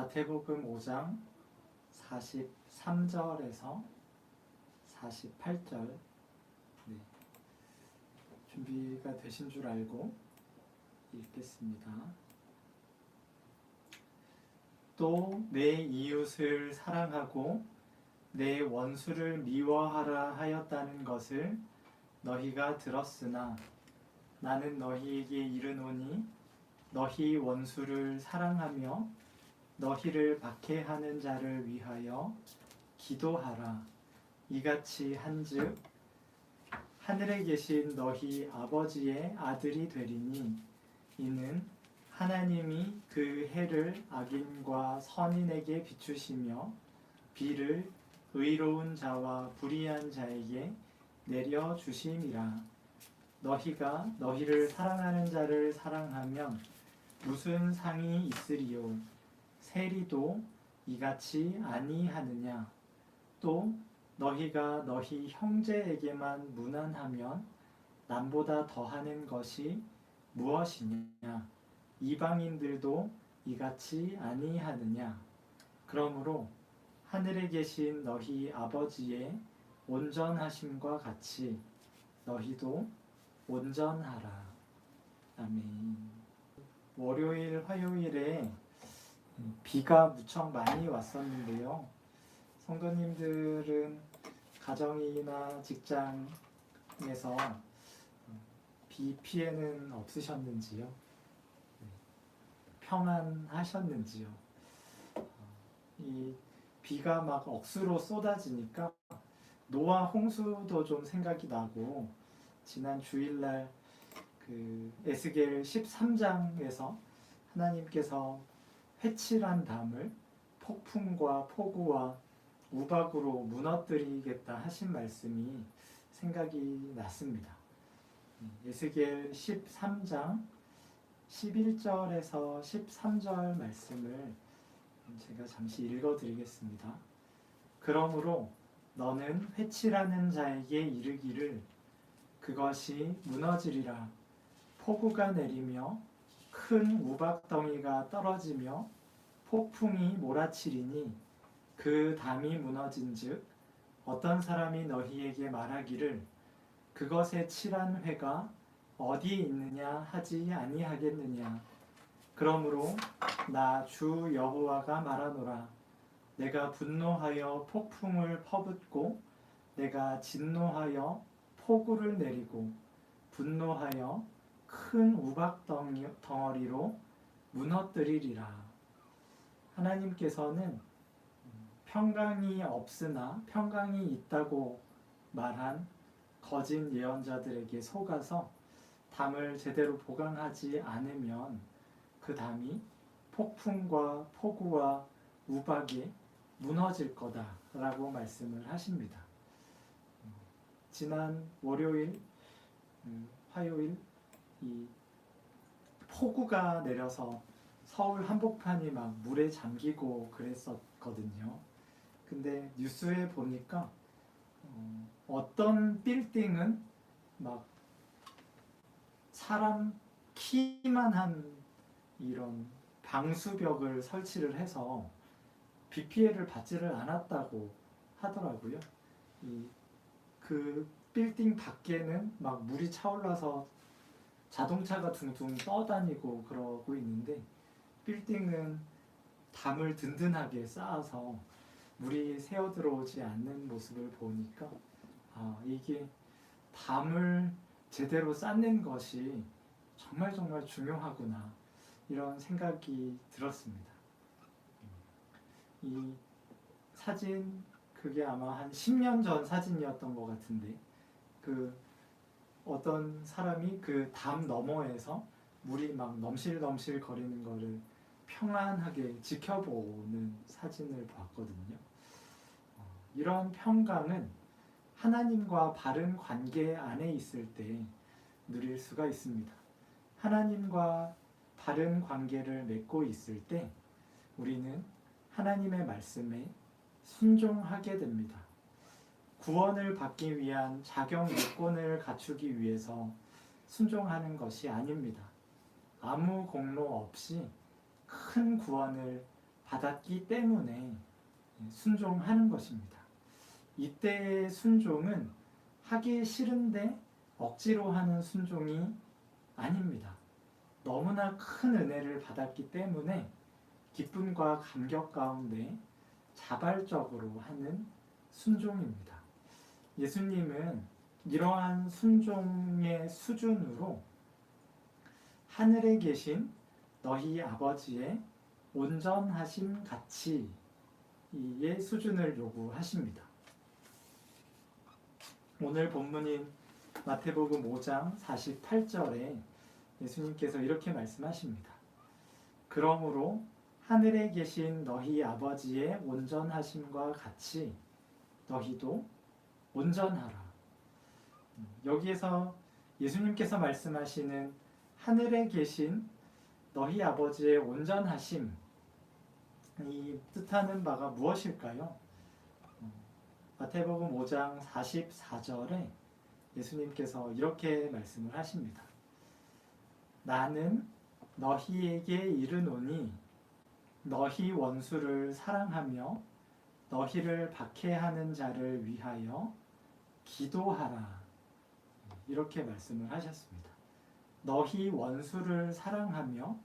마태복음 5장 43절에서 48절. 네, 준비가 되신 줄 알고 읽겠습니다. 또 내 이웃을 사랑하고 내 원수를 미워하라 하였다는 것을 너희가 들었으나 나는 너희에게 이르노니 너희 원수를 사랑하며 너희를 박해하는 자를 위하여 기도하라. 이같이 한즉 하늘에 계신 너희 아버지의 아들이 되리니 이는 하나님이 그 해를 악인과 선인에게 비추시며 비를 의로운 자와 불의한 자에게 내려 주심이라. 너희가 너희를 사랑하는 자를 사랑하면 무슨 상이 있으리요? 세리도 이같이 아니하느냐? 또 너희가 너희 형제에게만 무난하면 남보다 더하는 것이 무엇이냐? 이방인들도 이같이 아니하느냐? 그러므로 하늘에 계신 너희 아버지의 온전하심과 같이 너희도 온전하라. 아멘. 월요일, 화요일에 비가 무척 많이 왔었는데요. 성도님들은 가정이나 직장에서 비 피해는 없으셨는지요? 평안하셨는지요? 이 비가 막 억수로 쏟아지니까 노아 홍수도 좀 생각이 나고, 지난 주일날 그 에스겔 13장에서 하나님께서 회칠한 담을 폭풍과 폭우와 우박으로 무너뜨리겠다 하신 말씀이 생각이 났습니다. 에스겔 13장 11절에서 13절 말씀을 제가 잠시 읽어드리겠습니다. 그러므로 너는 회칠하는 자에게 이르기를 그것이 무너지리라. 폭우가 내리며 큰 우박덩이가 떨어지며 폭풍이 몰아치리니 그 담이 무너진즉 어떤 사람이 너희에게 말하기를 그것에 칠한 회가 어디 있느냐 하지 아니하겠느냐. 그러므로 나 주 여호와가 말하노라. 내가 분노하여 폭풍을 퍼붓고 내가 진노하여 폭우를 내리고 분노하여 큰 우박 덩어리로 무너뜨리리라. 하나님께서는 평강이 없으나 평강이 있다고 말한 거짓 예언자들에게 속아서 담을 제대로 보강하지 않으면 그 담이 폭풍과 폭우와 우박에 무너질 거다라고 말씀을 하십니다. 지난 월요일, 화요일 이 폭우가 내려서 서울 한복판이 막 물에 잠기고 그랬었거든요. 근데 뉴스에 보니까 어떤 빌딩은 막 사람 키만 한 이런 방수벽을 설치를 해서 비 피해를 받지를 않았다고 하더라고요. 그 빌딩 밖에는 막 물이 차올라서 자동차가 둥둥 떠다니고 그러고 있는데 빌딩은 담을 든든하게 쌓아서 물이 새어 들어오지 않는 모습을 보니까 이게 담을 제대로 쌓는 것이 정말 중요하구나, 이런 생각이 들었습니다. 이 사진, 그게 아마 한 10년 전 사진이었던 것 같은데, 그 어떤 사람이 그 담 너머에서 물이 막 넘실넘실 거리는 거를 평안하게 지켜보는 사진을 봤거든요. 이런 평강은 하나님과 바른 관계 안에 있을 때 누릴 수가 있습니다. 하나님과 바른 관계를 맺고 있을 때 우리는 하나님의 말씀에 순종하게 됩니다. 구원을 받기 위한 자격 요건을 갖추기 위해서 순종하는 것이 아닙니다. 아무 공로 없이 큰 구원을 받았기 때문에 순종하는 것입니다. 이때의 순종은 하기 싫은데 억지로 하는 순종이 아닙니다. 너무나 큰 은혜를 받았기 때문에 기쁨과 감격 가운데 자발적으로 하는 순종입니다. 예수님은 이러한 순종의 수준으로 하늘에 계신 너희 아버지의 온전하심 같이 이의 수준을 요구하십니다. 오늘 본문인 마태복음 5장 48절에 예수님께서 이렇게 말씀하십니다. 그러므로 하늘에 계신 너희 아버지의 온전하심과 같이 너희도 온전하라. 여기에서 예수님께서 말씀하시는 하늘에 계신 너희 아버지의 온전하심, 이 뜻하는 바가 무엇일까요? 마태복음 5장 44절에 예수님께서 이렇게 말씀을 하십니다. 나는 너희에게 이르노니 너희 원수를 사랑하며 너희를 박해하는 자를 위하여 기도하라. 이렇게 말씀을 하셨습니다. 너희 원수를 사랑하며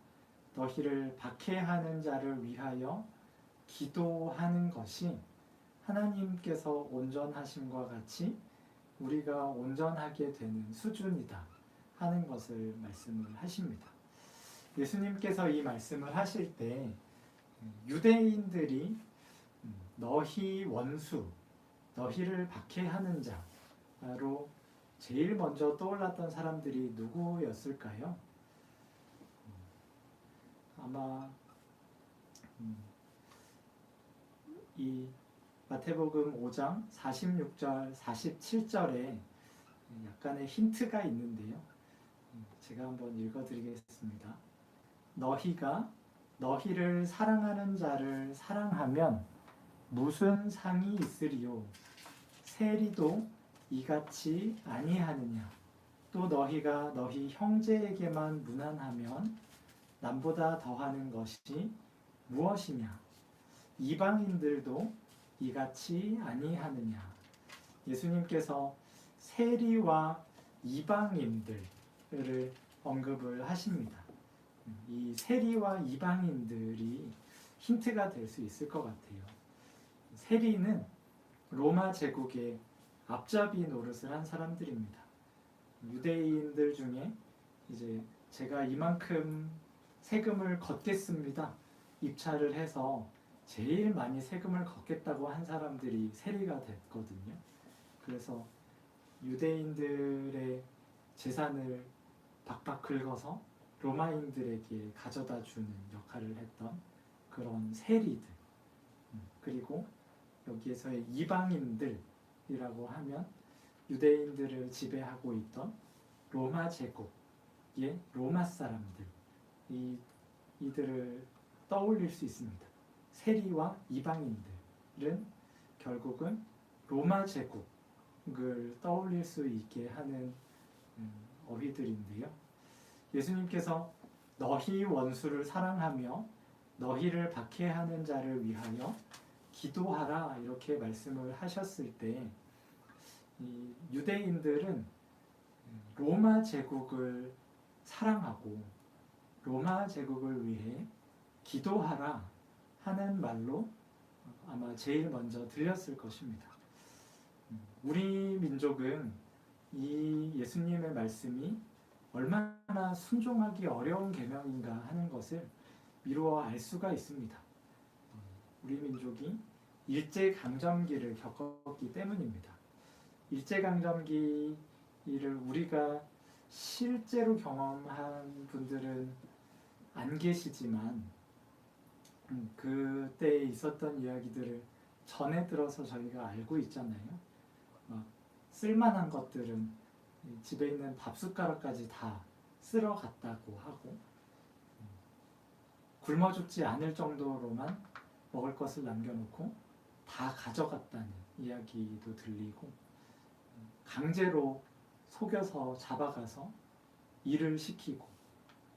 너희를 박해하는 자를 위하여 기도하는 것이 하나님께서 온전하심과 같이 우리가 온전하게 되는 수준이다 하는 것을 말씀을 하십니다. 예수님께서 이 말씀을 하실 때 유대인들이 너희 원수, 너희를 박해하는 자로 제일 먼저 떠올랐던 사람들이 누구였을까요? 아마 이 마태복음 5장 46절, 47절에 약간의 힌트가 있는데요. 제가 한번 읽어드리겠습니다. 너희가 너희를 사랑하는 자를 사랑하면 무슨 상이 있으리요? 세리도 이같이 아니하느냐? 또 너희가 너희 형제에게만 무난하면 남보다 더하는 것이 무엇이냐? 이방인들도 이같이 아니하느냐? 예수님께서 세리와 이방인들을 언급을 하십니다. 이 세리와 이방인들이 힌트가 될 수 있을 것 같아요. 세리는 로마 제국의 앞잡이 노릇을 한 사람들입니다. 유대인들 중에 이제 제가 이만큼 세금을 걷겠습니다. 입찰을 해서 제일 많이 세금을 걷겠다고 한 사람들이 세리가 됐거든요. 그래서 유대인들의 재산을 박박 긁어서 로마인들에게 가져다 주는 역할을 했던 그런 세리들, 그리고 여기에서의 이방인들이라고 하면 유대인들을 지배하고 있던 로마 제국의 로마 사람들, 이들을 떠올릴 수 있습니다. 세리와 이방인들은 결국은 로마 제국을 떠올릴 수 있게 하는 어휘들인데요. 예수님께서 너희 원수를 사랑하며 너희를 박해하는 자를 위하여 기도하라 이렇게 말씀을 하셨을 때 이 유대인들은 로마 제국을 사랑하고 로마 제국을 위해 기도하라 하는 말로 아마 제일 먼저 들렸을 것입니다. 우리 민족은 이 예수님의 말씀이 얼마나 순종하기 어려운 계명인가 하는 것을 미루어 알 수가 있습니다. 우리 민족이 일제강점기를 겪었기 때문입니다. 일제강점기를 우리가 실제로 경험한 분들은 안 계시지만 그때 있었던 이야기들을 전해 들어서 저희가 알고 있잖아요. 막 쓸만한 것들은 집에 있는 밥숟가락까지 다 쓸어 갔다고 하고 굶어 죽지 않을 정도로만 먹을 것을 남겨놓고 다 가져갔다는 이야기도 들리고 강제로 속여서 잡아가서 일을 시키고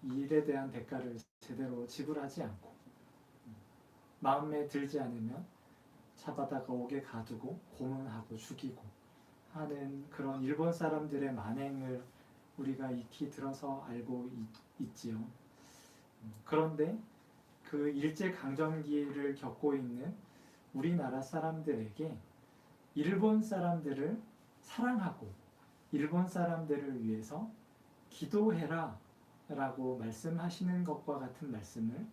일에 대한 대가를 제대로 지불하지 않고 마음에 들지 않으면 잡아다가 옥에 가두고 고문하고 죽이고 하는 그런 일본 사람들의 만행을 우리가 익히 들어서 알고 있지요. 그런데 그 일제강점기를 겪고 있는 우리나라 사람들에게 일본 사람들을 사랑하고 일본 사람들을 위해서 기도해라 라고 말씀하시는 것과 같은 말씀을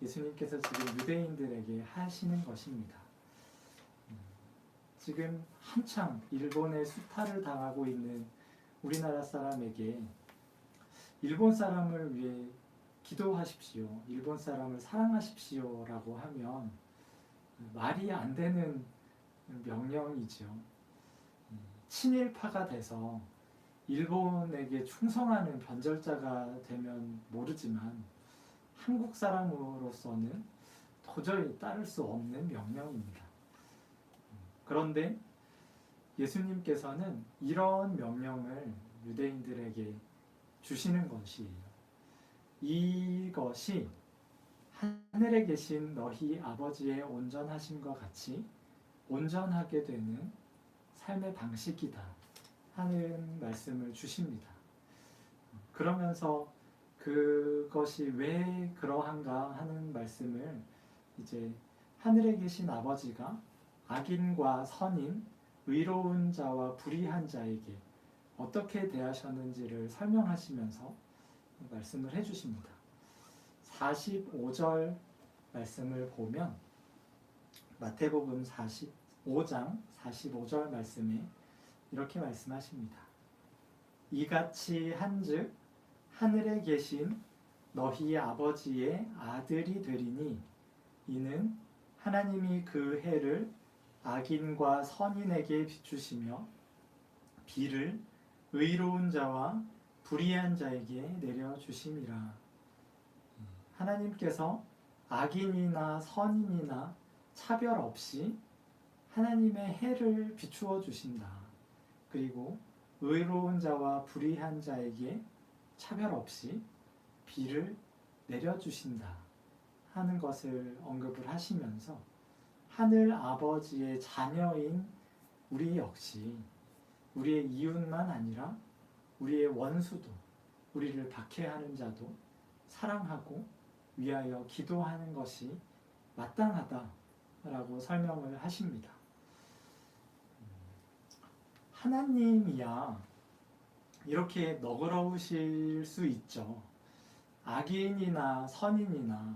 예수님께서 지금 유대인들에게 하시는 것입니다. 지금 한창 일본의 수탈을 당하고 있는 우리나라 사람에게 일본 사람을 위해 기도하십시오, 일본 사람을 사랑하십시오 라고 하면 말이 안 되는 명령이죠. 친일파가 돼서 일본에게 충성하는 변절자가 되면 모르지만 한국 사람으로서는 도저히 따를 수 없는 명령입니다. 그런데 예수님께서는 이런 명령을 유대인들에게 주시는 것이에요. 이것이 하늘에 계신 너희 아버지의 온전하심과 같이 온전하게 되는 삶의 방식이다 하는 말씀을 주십니다. 그러면서 그것이 왜 그러한가 하는 말씀을 이제 하늘에 계신 아버지가 악인과 선인, 의로운 자와 불의한 자에게 어떻게 대하셨는지를 설명하시면서 말씀을 해주십니다. 45절 말씀을 보면 마태복음 45장 45절 말씀에 이렇게 말씀하십니다. 이같이 한즉 하늘에 계신 너희 아버지의 아들이 되리니 이는 하나님이 그 해를 악인과 선인에게 비추시며 비를 의로운 자와 불의한 자에게 내려주심이라. 하나님께서 악인이나 선인이나 차별 없이 하나님의 해를 비추어 주신다. 그리고 의로운 자와 불의한 자에게 차별 없이 비를 내려주신다 하는 것을 언급을 하시면서 하늘 아버지의 자녀인 우리 역시 우리의 이웃만 아니라 우리의 원수도, 우리를 박해하는 자도 사랑하고 위하여 기도하는 것이 마땅하다라고 설명을 하십니다. 하나님이야 이렇게 너그러우실 수 있죠. 악인이나 선인이나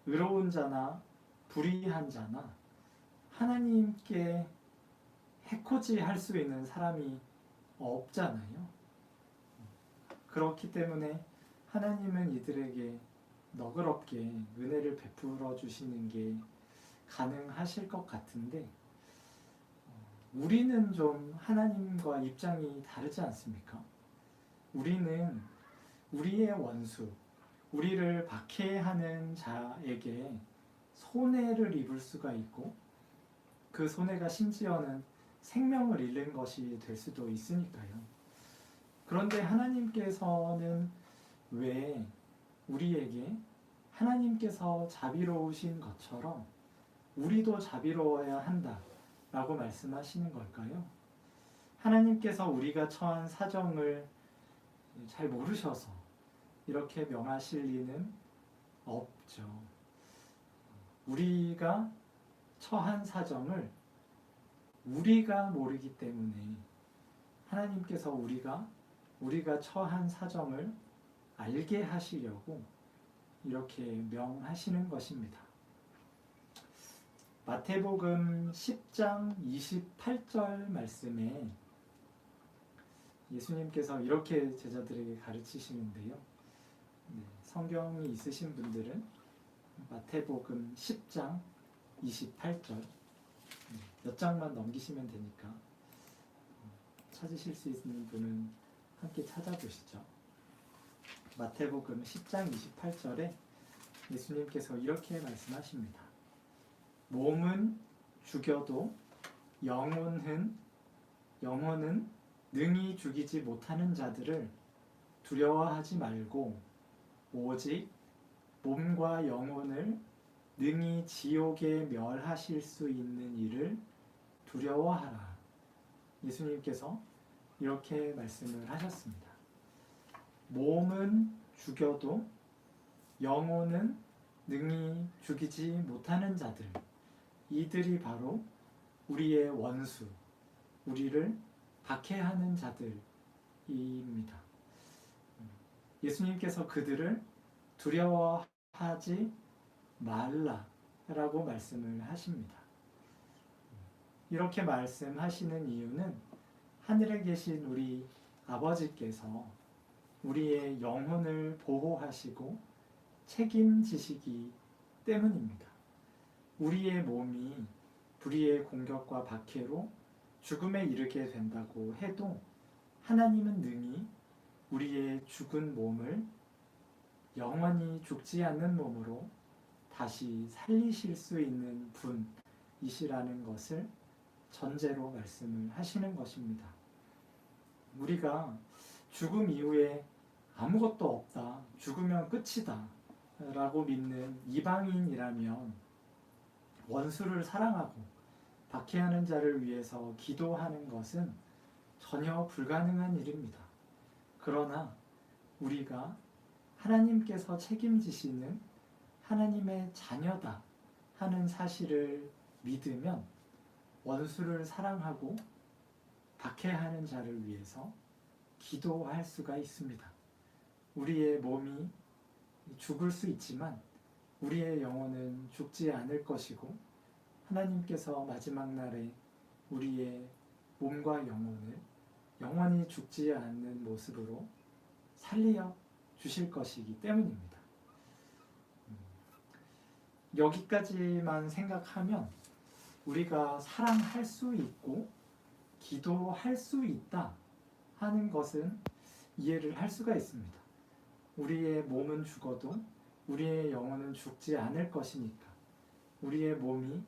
의로운 자나 불의한 자나 하나님께 해코지할 수 있는 사람이 없잖아요. 그렇기 때문에 하나님은 이들에게 너그럽게 은혜를 베풀어 주시는 게 가능하실 것 같은데 우리는 좀 하나님과 입장이 다르지 않습니까? 우리는 우리의 원수, 우리를 박해하는 자에게 손해를 입을 수가 있고 그 손해가 심지어는 생명을 잃는 것이 될 수도 있으니까요. 그런데 하나님께서는 왜 우리에게 하나님께서 자비로우신 것처럼 우리도 자비로워야 한다라고 말씀하시는 걸까요? 하나님께서 우리가 처한 사정을 잘 모르셔서 이렇게 명하실 리는 없죠. 우리가 처한 사정을 우리가 모르기 때문에 하나님께서 우리가 처한 사정을 알게 하시려고 이렇게 명하시는 것입니다. 마태복음 10장 28절 말씀에 예수님께서 이렇게 제자들에게 가르치시는데요. 성경이 있으신 분들은 마태복음 10장 28절 몇 장만 넘기시면 되니까 찾으실 수 있는 분은 함께 찾아보시죠. 마태복음 10장 28절에 예수님께서 이렇게 말씀하십니다. 몸은 죽여도 영혼은 능히 죽이지 못하는 자들을 두려워하지 말고 오직 몸과 영혼을 능히 지옥에 멸하실 수 있는 일을 두려워하라. 예수님께서 이렇게 말씀을 하셨습니다. 몸은 죽여도 영혼은 능히 죽이지 못하는 자들, 이들이 바로 우리의 원수, 우리를 박해하는 자들입니다. 예수님께서 그들을 두려워하지 말라라고 말씀을 하십니다. 이렇게 말씀하시는 이유는 하늘에 계신 우리 아버지께서 우리의 영혼을 보호하시고 책임지시기 때문입니다. 우리의 몸이 불의의 공격과 박해로 죽음에 이르게 된다고 해도 하나님은 능히 우리의 죽은 몸을 영원히 죽지 않는 몸으로 다시 살리실 수 있는 분이시라는 것을 전제로 말씀을 하시는 것입니다. 우리가 죽음 이후에 아무것도 없다, 죽으면 끝이다 라고 믿는 이방인이라면 원수를 사랑하고 박해하는 자를 위해서 기도하는 것은 전혀 불가능한 일입니다. 그러나 우리가 하나님께서 책임지시는 하나님의 자녀다 하는 사실을 믿으면 원수를 사랑하고 박해하는 자를 위해서 기도할 수가 있습니다. 우리의 몸이 죽을 수 있지만 우리의 영혼은 죽지 않을 것이고 하나님께서 마지막 날에 우리의 몸과 영혼을 영원히 죽지 않는 모습으로 살려 주실 것이기 때문입니다. 여기까지만 생각하면 우리가 사랑할 수 있고 기도할 수 있다 하는 것은 이해를 할 수가 있습니다. 우리의 몸은 죽어도 우리의 영혼은 죽지 않을 것이니까 우리의 몸이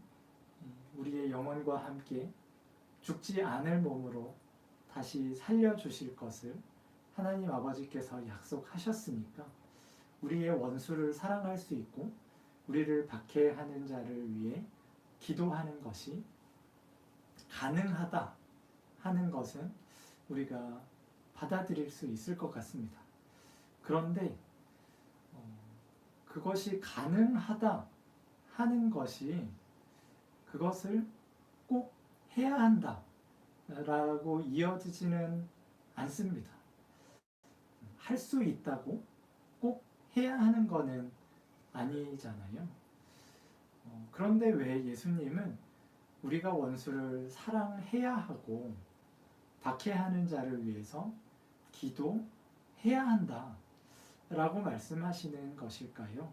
우리의 영혼과 함께 죽지 않을 몸으로 다시 살려주실 것을 하나님 아버지께서 약속하셨으니까 우리의 원수를 사랑할 수 있고 우리를 박해하는 자를 위해 기도하는 것이 가능하다 하는 것은 우리가 받아들일 수 있을 것 같습니다. 그런데 그것이 가능하다 하는 것이 그것을 꼭 해야 한다 라고 이어지지는 않습니다. 할 수 있다고 꼭 해야 하는 거는 아니잖아요. 그런데 왜 예수님은 우리가 원수를 사랑해야 하고 박해하는 자를 위해서 기도해야 한다 라고 말씀하시는 것일까요?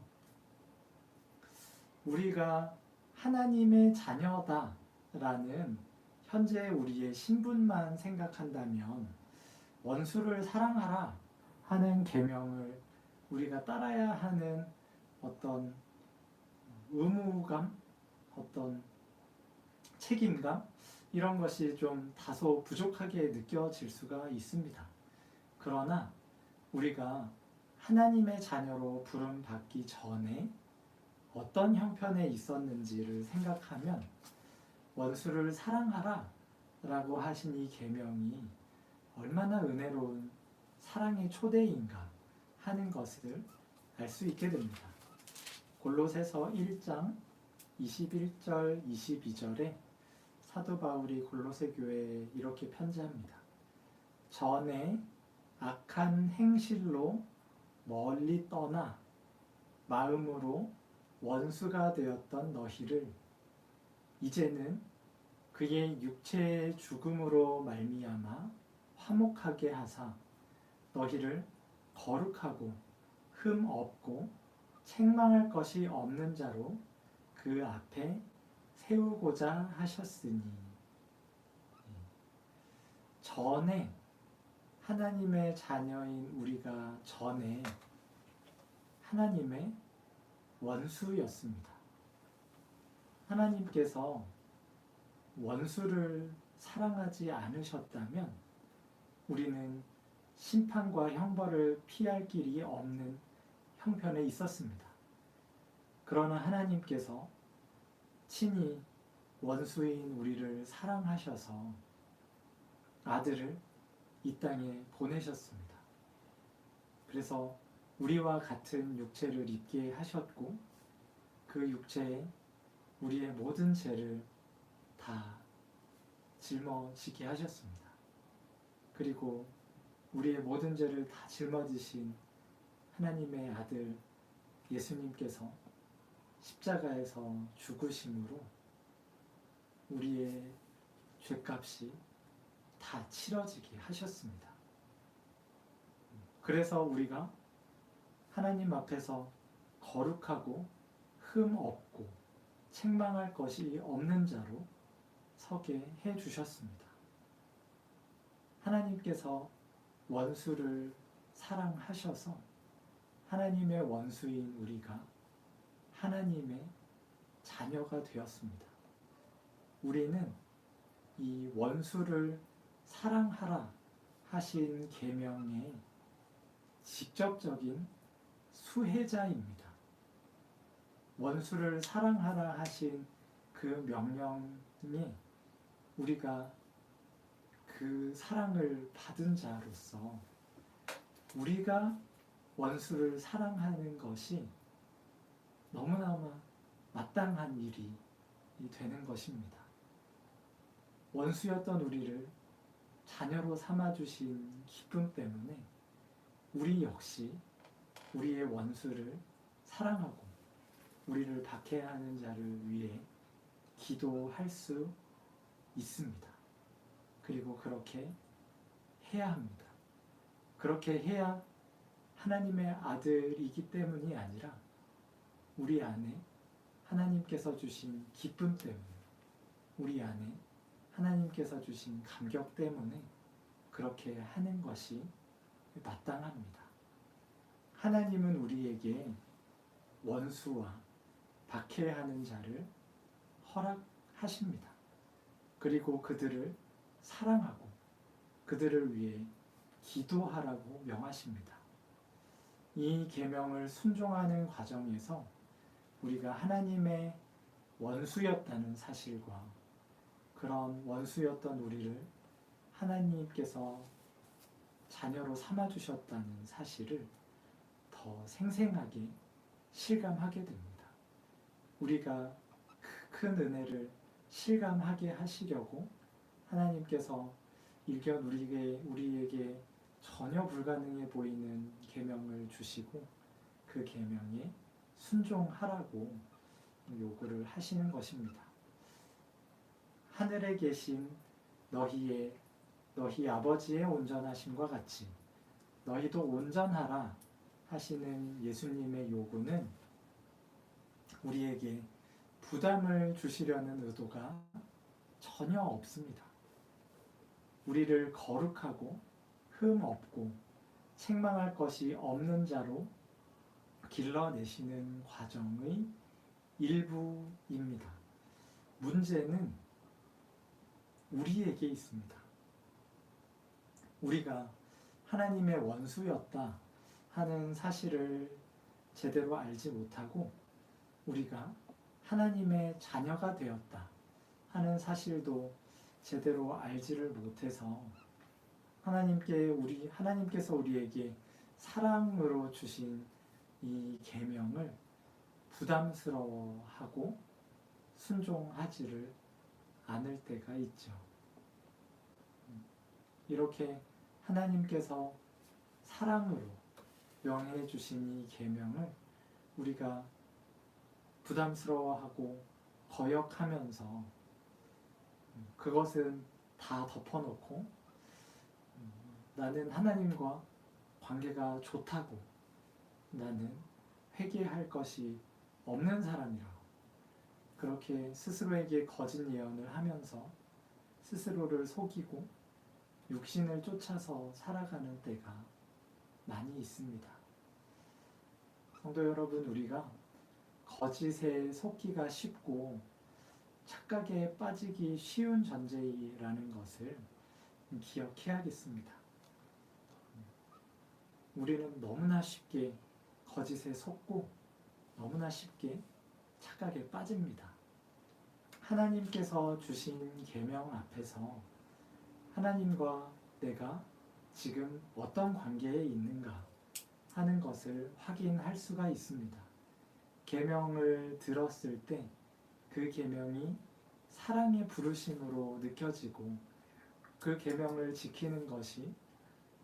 우리가 하나님의 자녀다 라는 현재 우리의 신분만 생각한다면 원수를 사랑하라 하는 계명을 우리가 따라야 하는 어떤 의무감, 어떤 책임감 이런 것이 좀 다소 부족하게 느껴질 수가 있습니다. 그러나 우리가 하나님의 자녀로 부름받기 전에 어떤 형편에 있었는지를 생각하면 원수를 사랑하라 라고 하신 이 계명이 얼마나 은혜로운 사랑의 초대인가 하는 것을 알 수 있게 됩니다. 골로새서 1장 21절 22절에 사도 바울이 골로새 교회에 이렇게 편지합니다. 전에 악한 행실로 멀리 떠나 마음으로 원수가 되었던 너희를 이제는 그의 육체의 죽음으로 말미암아 화목하게 하사 너희를 거룩하고 흠 없고 책망할 것이 없는 자로 그 앞에 세우고자 하셨으니. 전에 하나님의 자녀인 우리가 전에 하나님의 원수였습니다. 하나님께서 원수를 사랑하지 않으셨다면 우리는 심판과 형벌을 피할 길이 없는 형편에 있었습니다. 그러나 하나님께서 친히 원수인 우리를 사랑하셔서 아들을 이 땅에 보내셨습니다. 그래서 우리와 같은 육체를 입게 하셨고 그 육체에 우리의 모든 죄를 다 짊어지게 하셨습니다. 그리고 우리의 모든 죄를 다 짊어지신 하나님의 아들 예수님께서 십자가에서 죽으심으로 우리의 죄값이 다 치러지게 하셨습니다. 그래서 우리가 하나님 앞에서 거룩하고 흠 없고 책망할 것이 없는 자로 서게 해 주셨습니다. 하나님께서 원수를 사랑하셔서 하나님의 원수인 우리가 하나님의 자녀가 되었습니다. 우리는 이 원수를 사랑하라 하신 계명의 직접적인 수혜자입니다. 원수를 사랑하라 하신 그 명령에 우리가 그 사랑을 받은 자로서 우리가 원수를 사랑하는 것이 너무나마 마땅한 일이 되는 것입니다. 원수였던 우리를 자녀로 삼아주신 기쁨 때문에 우리 역시 우리의 원수를 사랑하고 우리를 박해하는 자를 위해 기도할 수 있습니다. 그리고 그렇게 해야 합니다. 그렇게 해야 하나님의 아들이기 때문이 아니라 우리 안에 하나님께서 주신 기쁨 때문에 우리 안에 하나님께서 주신 감격 때문에 그렇게 하는 것이 마땅합니다. 하나님은 우리에게 원수와 박해하는 자를 허락하십니다. 그리고 그들을 사랑하고 그들을 위해 기도하라고 명하십니다. 이 계명을 순종하는 과정에서 우리가 하나님의 원수였다는 사실과 그런 원수였던 우리를 하나님께서 자녀로 삼아주셨다는 사실을 더 생생하게 실감하게 됩니다. 우리가 큰 은혜를 실감하게 하시려고 하나님께서 일견 우리에게 전혀 불가능해 보이는 계명을 주시고 그 계명에 순종하라고 요구를 하시는 것입니다. 하늘에 계신 너희 아버지의 온전하심과 같이 너희도 온전하라 하시는 예수님의 요구는 우리에게 부담을 주시려는 의도가 전혀 없습니다. 우리를 거룩하고 흠 없고 책망할 것이 없는 자로 길러내시는 과정의 일부입니다. 문제는 우리에게 있습니다. 우리가 하나님의 원수였다 하는 사실을 제대로 알지 못하고 우리가 하나님의 자녀가 되었다 하는 사실도 제대로 알지를 못해서 하나님께서 우리에게 사랑으로 주신 이 계명을 부담스러워하고 순종하지를 않을 때가 있죠. 이렇게 하나님께서 사랑으로 명해 주신 이 계명을 우리가 부담스러워하고 거역하면서 그것은 다 덮어놓고 나는 하나님과 관계가 좋다고 나는 회개할 것이 없는 사람이라고 그렇게 스스로에게 거짓 예언을 하면서 스스로를 속이고 육신을 쫓아서 살아가는 때가 많이 있습니다. 성도 여러분, 우리가 거짓에 속기가 쉽고 착각에 빠지기 쉬운 존재라는 것을 기억해야겠습니다. 우리는 너무나 쉽게 거짓에 속고 너무나 쉽게 착각에 빠집니다. 하나님께서 주신 계명 앞에서 하나님과 내가 지금 어떤 관계에 있는가 하는 것을 확인할 수가 있습니다. 계명을 들었을 때 그 계명이 사랑의 부르심으로 느껴지고 그 계명을 지키는 것이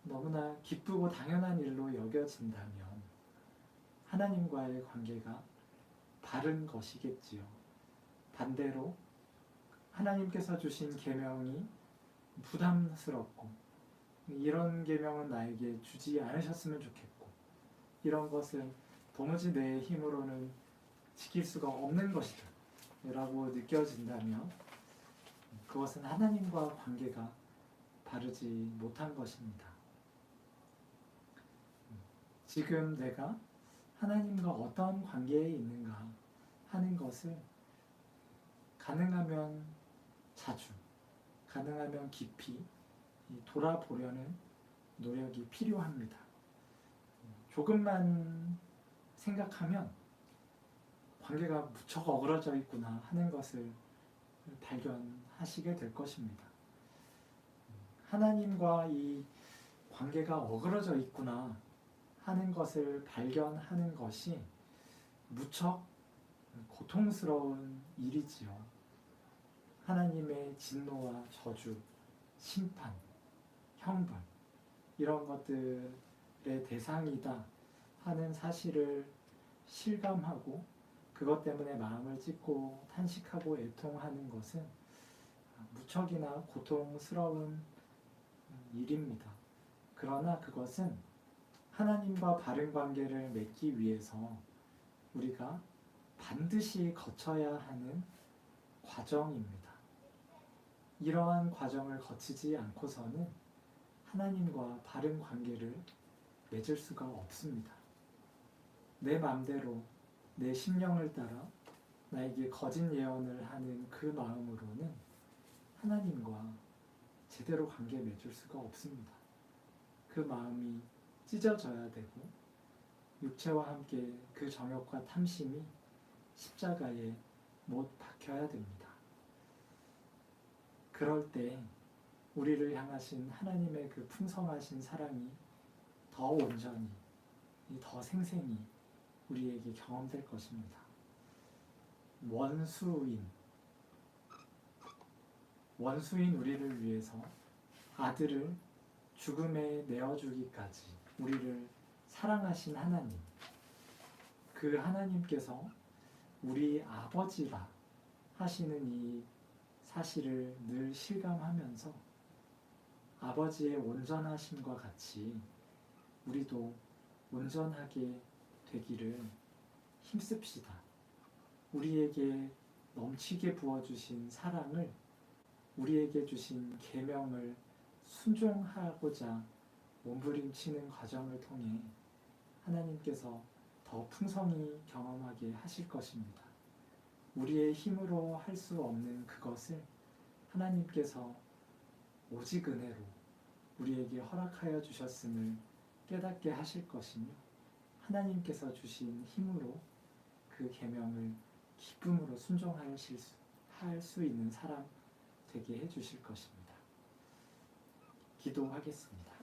너무나 기쁘고 당연한 일로 여겨진다면 하나님과의 관계가 바른 것이겠지요. 반대로 하나님께서 주신 계명이 부담스럽고 이런 계명은 나에게 주지 않으셨으면 좋겠고 이런 것은 도무지 내 힘으로는 지킬 수가 없는 것이다 라고 느껴진다면 그것은 하나님과 관계가 바르지 못한 것입니다. 지금 내가 하나님과 어떤 관계에 있는가 하는 것을 가능하면 자주, 가능하면 깊이 돌아보려는 노력이 필요합니다. 조금만 생각하면 관계가 무척 어그러져 있구나 하는 것을 발견하시게 될 것입니다. 하나님과 이 관계가 어그러져 있구나 하는 것을 발견하는 것이 무척 고통스러운 일이지요. 하나님의 진노와 저주, 심판, 형벌 이런 것들의 대상이다 하는 사실을 실감하고 그것 때문에 마음을 찢고 탄식하고 애통하는 것은 무척이나 고통스러운 일입니다. 그러나 그것은 하나님과 바른 관계를 맺기 위해서 우리가 반드시 거쳐야 하는 과정입니다. 이러한 과정을 거치지 않고서는 하나님과 바른 관계를 맺을 수가 없습니다. 내 마음대로 내 심령을 따라 나에게 거짓 예언을 하는 그 마음으로는 하나님과 제대로 관계 맺을 수가 없습니다. 그 마음이 찢어져야 되고 육체와 함께 그 정욕과 탐심이 십자가에 못 박혀야 됩니다. 그럴 때 우리를 향하신 하나님의 그 풍성하신 사랑이 더 온전히, 더 생생히 우리에게 경험될 것입니다. 원수인 우리를 위해서 아들을 죽음에 내어주기까지 우리를 사랑하신 하나님, 그 하나님께서 우리 아버지라 하시는 이 사실을 늘 실감하면서 아버지의 온전하심과 같이 우리도 온전하게 되기를 힘씁시다. 우리에게 넘치게 부어주신 사랑을 우리에게 주신 계명을 순종하고자 몸부림치는 과정을 통해 하나님께서 더 풍성히 경험하게 하실 것입니다. 우리의 힘으로 할 수 없는 그것을 하나님께서 오직 은혜로 우리에게 허락하여 주셨음을 깨닫게 하실 것이며 하나님께서 주신 힘으로 그 계명을 기쁨으로 순종할 수 있는 사람 되게 해주실 것입니다. 기도하겠습니다.